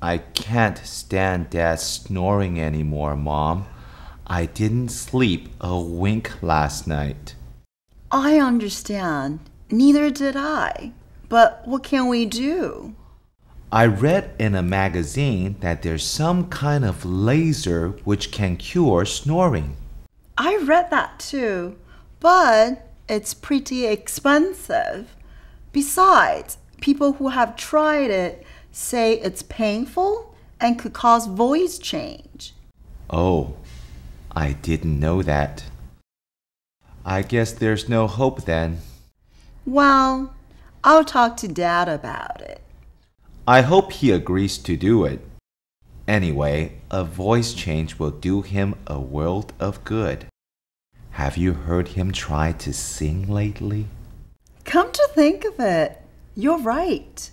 I can't stand Dad snoring anymore, Mom. I didn't sleep a wink last night. I understand. Neither did I. But what can we do? I read in a magazine that there's some kind of laser which can cure snoring. I read that too, but it's pretty expensive. Besides, people who have tried it say it's painful and could cause voice change. Oh, I didn't know that. I guess there's no hope then. Well, I'll talk to Dad about it. I hope he agrees to do it. Anyway, a voice change will do him a world of good. Have you heard him try to sing lately? Come to think of it, you're right.